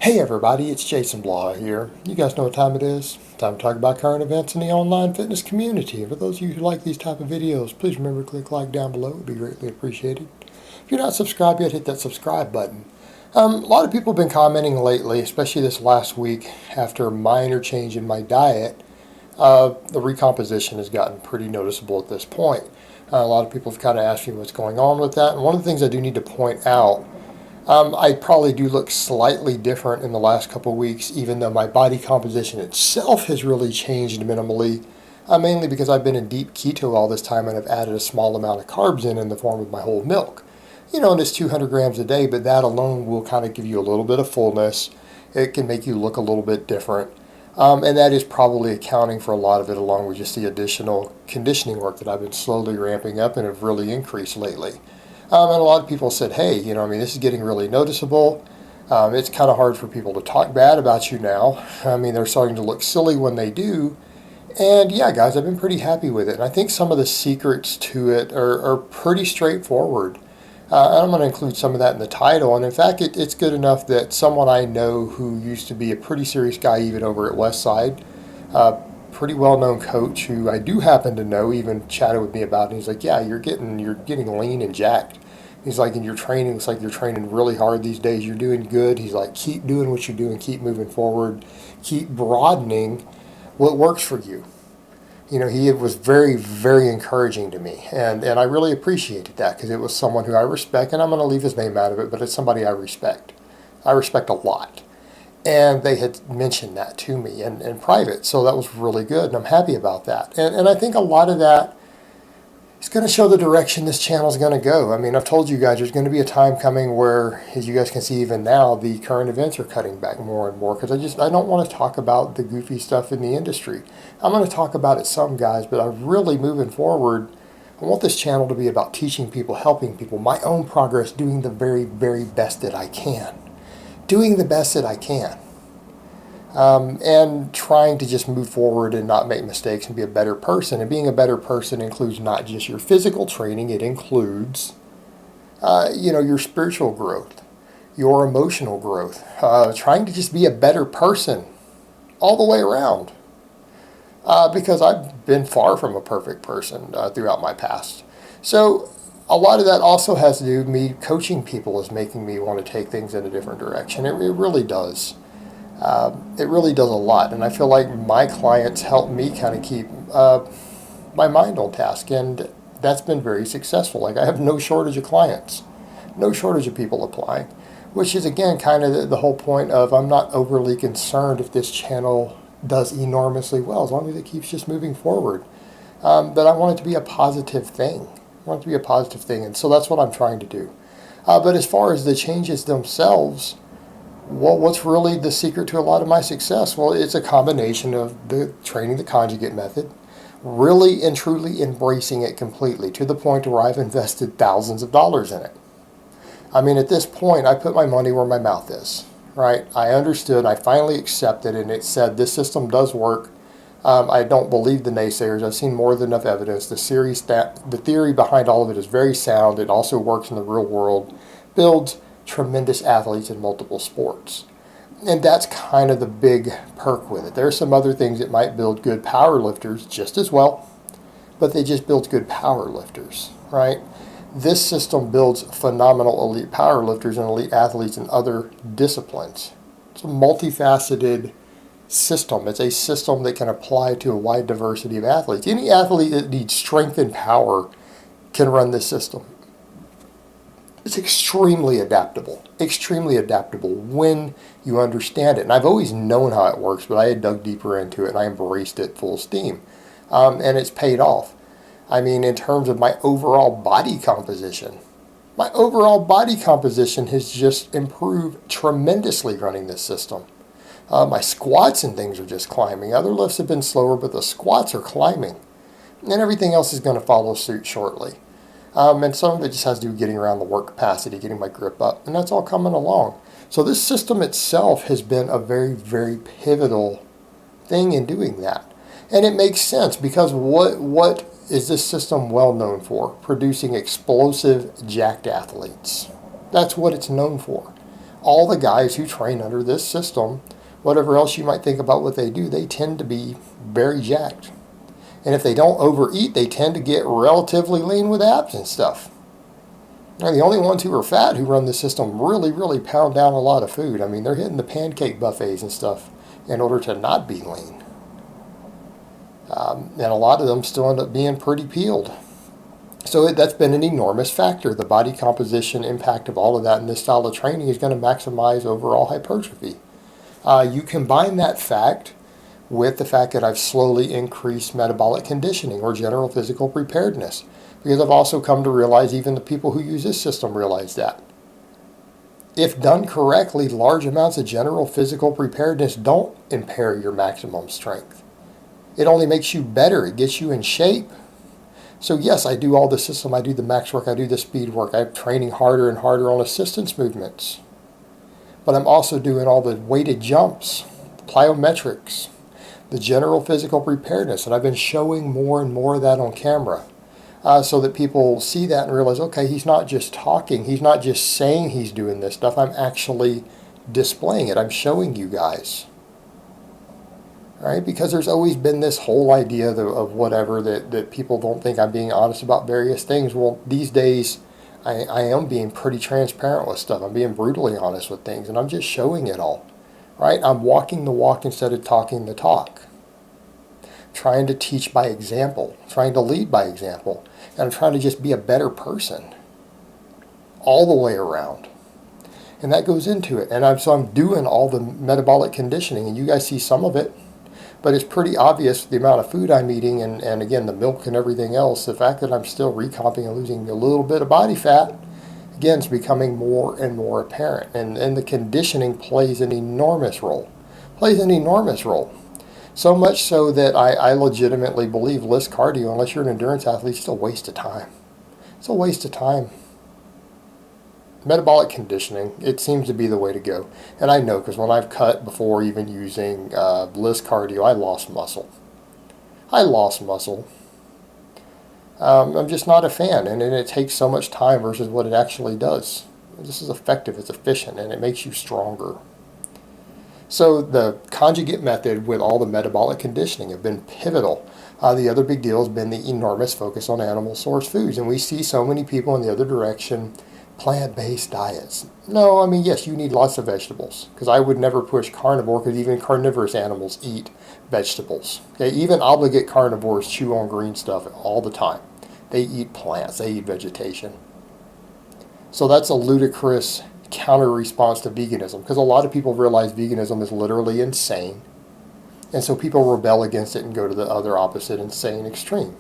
Hey everybody, it's Jason Blaha here. You guys know what time it is? Time to talk about current events in the online fitness community. And for those of you who like these type of videos, please remember to click like down below. It would be greatly appreciated. If you're not subscribed yet, hit that subscribe button. A lot of people have been commenting lately, especially this last week after a minor change in my diet. The recomposition has gotten pretty noticeable at this point. A lot of people have kind of asked me what's going on with that. And one of the things I do need to point out, I probably do look slightly different in the last couple of weeks, even though my body composition itself has really changed minimally, mainly because I've been in deep keto all this time and I've added a small amount of carbs in the form of my whole milk. You know, and it's 200 grams a day, but that alone will kind of give you a little bit of fullness. It can make you look a little bit different. And that is probably accounting for a lot of it, along with just the additional conditioning work that I've been slowly ramping up and have really increased lately. And a lot of people said, hey, this is getting really noticeable. It's kind of hard for people to talk bad about you now. They're starting to look silly when they do. And yeah, guys, I've been pretty happy with it. And I think some of the secrets to it are pretty straightforward. And I'm going to include some of that in the title. And in fact, it's good enough that someone I know who used to be a pretty serious guy even over at Westside, pretty well-known coach who I do happen to know, even chatted with me about it. And he's like, yeah, you're getting lean and jacked. He's like, in your training, looks like you're training really hard these days. You're doing good. He's like, keep doing what you're doing. Keep moving forward. Keep broadening what works for you. He was very, very encouraging to me. And I really appreciated that because it was someone who I respect. And I'm going to leave his name out of it, but it's somebody I respect. I respect a lot. And they had mentioned that to me in private. So that was really good. And I'm happy about that. And I think a lot of that is going to show the direction this channel is going to go. I've told you guys there's going to be a time coming where, as you guys can see even now, the current events are cutting back more and more because I don't want to talk about the goofy stuff in the industry. I'm going to talk about it some, guys, but I'm really moving forward. I want this channel to be about teaching people, helping people, my own progress, doing the very, very best that I can. Doing the best that I can. And trying to just move forward and not make mistakes and be a better person. And being a better person includes not just your physical training, it includes, your spiritual growth, your emotional growth, trying to just be a better person all the way around. Because I've been far from a perfect person throughout my past. So a lot of that also has to do with me coaching people is making me want to take things in a different direction. It really does. It really does a lot. And I feel like my clients help me kind of keep my mind on task. And that's been very successful. Like, I have no shortage of clients, no shortage of people applying, which is, again, kind of the whole point of I'm not overly concerned if this channel does enormously well, as long as it keeps just moving forward. But I want it to be a positive thing. I want it to be a positive thing. And so that's what I'm trying to do. But as far as the changes themselves, well, what's really the secret to a lot of my success? Well, it's a combination of the training the conjugate method, really and truly embracing it completely to the point where I've invested thousands of dollars in it. At this point, I put my money where my mouth is, right? I understood, I finally accepted, and it said this system does work. I don't believe the naysayers. I've seen more than enough evidence. The theory behind all of it is very sound. It also works in the real world, builds tremendous athletes in multiple sports. And that's kind of the big perk with it. There are some other things that might build good power lifters just as well, but they just build good power lifters, right? This system builds phenomenal elite power lifters and elite athletes in other disciplines. It's a multifaceted system. It's a system that can apply to a wide diversity of athletes. Any athlete that needs strength and power can run this system. It's extremely adaptable when you understand it. And I've always known how it works, but I had dug deeper into it and I embraced it full steam. And it's paid off. In terms of my overall body composition, has just improved tremendously running this system. My squats and things are just climbing. Other lifts have been slower, but the squats are climbing. And everything else is going to follow suit shortly. And some of it just has to do with getting around the work capacity, getting my grip up, and that's all coming along. So this system itself has been a very, very pivotal thing in doing that. And it makes sense because what is this system well known for? Producing explosive, jacked athletes. That's what it's known for. all the guys who train under this system, whatever else you might think about what they do, they tend to be very jacked. And if they don't overeat, they tend to get relatively lean with abs and stuff. And the only ones who are fat who run this system really, really pound down a lot of food. I mean, they're hitting the pancake buffets and stuff in order to not be lean. And a lot of them still end up being pretty peeled. So that's been an enormous factor. The body composition impact of all of that in this style of training is going to maximize overall hypertrophy. You combine that fact with the fact that I've slowly increased metabolic conditioning or general physical preparedness, because I've also come to realize even the people who use this system realize that. If done correctly, large amounts of general physical preparedness don't impair your maximum strength. It only makes you better. It gets you in shape. So yes, I do all the system. I do the max work. I do the speed work. I'm training harder and harder on assistance movements. But I'm also doing all the weighted jumps, plyometrics, the general physical preparedness. And I've been showing more and more of that on camera so that people see that and realize, okay, he's not just talking. He's not just saying he's doing this stuff. I'm actually displaying it. I'm showing you guys. Right? Because there's always been this whole idea of whatever that people don't think I'm being honest about various things. Well, these days I am being pretty transparent with stuff. I'm being brutally honest with things, and I'm just showing it all. Right? I'm walking the walk instead of talking the talk. Trying to teach by example, trying to lead by example, and I'm trying to just be a better person all the way around. And that goes into it. And so I'm doing all the metabolic conditioning, and you guys see some of it. But it's pretty obvious the amount of food I'm eating and again, the milk and everything else, the fact that I'm still recomping and losing a little bit of body fat, again, is becoming more and more apparent. And the conditioning plays an enormous role. So much so that I legitimately believe less cardio, unless you're an endurance athlete, is still a waste of time. It's a waste of time. Metabolic conditioning, it seems to be the way to go. And I know, because when I've cut before even using bliss cardio, I lost muscle. I'm just not a fan, and it takes so much time versus what it actually does. This is effective, it's efficient, and it makes you stronger. So the conjugate method with all the metabolic conditioning have been pivotal. The other big deal has been the enormous focus on animal source foods, and we see so many people in the other direction, plant-based diets. No, I mean, yes, you need lots of vegetables, because I would never push carnivore, because even carnivorous animals eat vegetables. Okay, even obligate carnivores chew on green stuff all the time. They eat plants, they eat vegetation. So that's a ludicrous counter response to veganism, because a lot of people realize veganism is literally insane, and so people rebel against it and go to the other opposite insane extreme.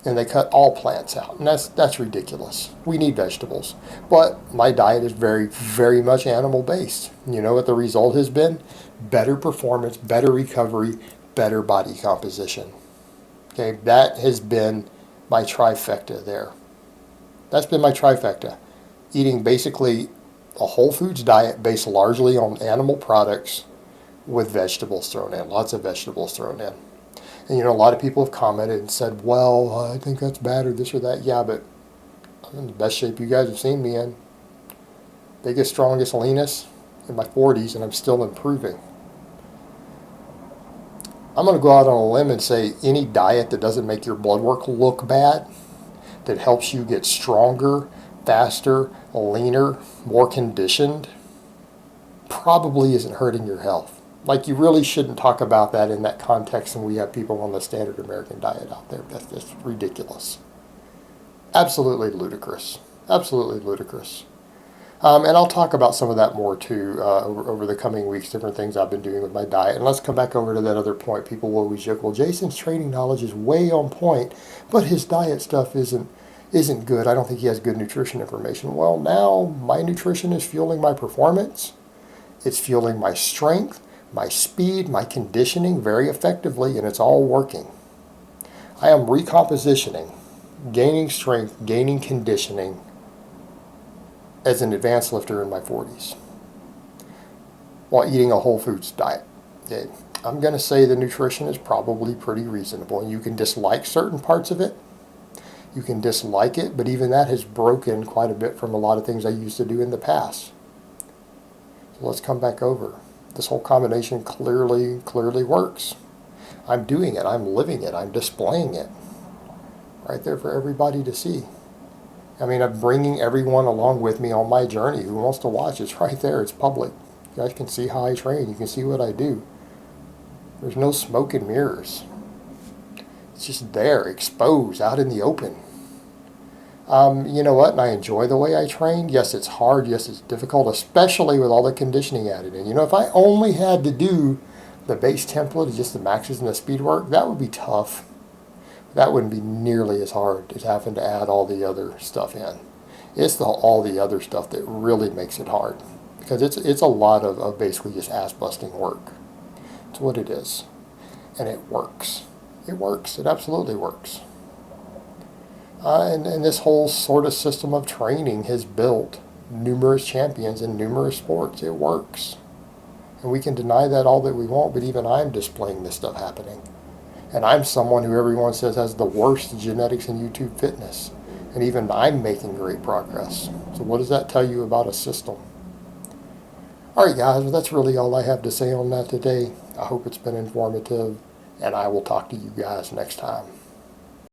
And they cut all plants out, and that's ridiculous. We need vegetables, but my diet is very, very much animal based. You know what the result has been? Better performance, better recovery, better body composition. Okay, that has been my trifecta there. That's been my trifecta. Eating basically a whole foods diet based largely on animal products with vegetables thrown in, lots of vegetables thrown in. And, you know, a lot of people have commented and said, well, I think that's bad or this or that. Yeah, but I'm in the best shape you guys have seen me in. Biggest, strongest, leanest in my 40s, and I'm still improving. I'm going to go out on a limb and say any diet that doesn't make your blood work look bad, that helps you get stronger, faster, leaner, more conditioned, probably isn't hurting your health. Like, you really shouldn't talk about that in that context, and we have people on the standard American diet out there. That's just ridiculous. Absolutely ludicrous. Absolutely ludicrous. And I'll talk about some of that more, too, over the coming weeks, different things I've been doing with my diet. And let's come back over to that other point. People will always joke, well, Jason's training knowledge is way on point, but his diet stuff isn't good. I don't think he has good nutrition information. Well, now my nutrition is fueling my performance. It's fueling my strength, my speed, my conditioning very effectively, and it's all working. I am recompositioning, gaining strength, gaining conditioning as an advanced lifter in my 40s while eating a whole foods diet. Okay. I'm going to say the nutrition is probably pretty reasonable. You can dislike certain parts of it. You can dislike it, but even that has broken quite a bit from a lot of things I used to do in the past. Let's come back over. This whole combination clearly works. I'm doing it. I'm living it. I'm displaying it right there for everybody to see. I mean, I'm bringing everyone along with me on my journey. Who wants to watch? It's right there. It's public. You guys can see how I train. You can see what I do. There's no smoke and mirrors. It's just there, exposed, out in the open. You know what? And I enjoy the way I train. Yes, it's hard. Yes, it's difficult, especially with all the conditioning added in. You know, if I only had to do the base template, just the maxes and the speed work, that would be tough. That wouldn't be nearly as hard as having to add all the other stuff in. It's all the other stuff that really makes it hard, because it's a lot of basically just ass-busting work. It's what it is. And it works. It works. It absolutely works. And this whole sort of system of training has built numerous champions in numerous sports. It works. And we can deny that all that we want, but even I'm displaying this stuff happening. And I'm someone who everyone says has the worst genetics in YouTube fitness. And even I'm making great progress. So what does that tell you about a system? Alright guys, well, that's really all I have to say on that today. I hope it's been informative, and I will talk to you guys next time.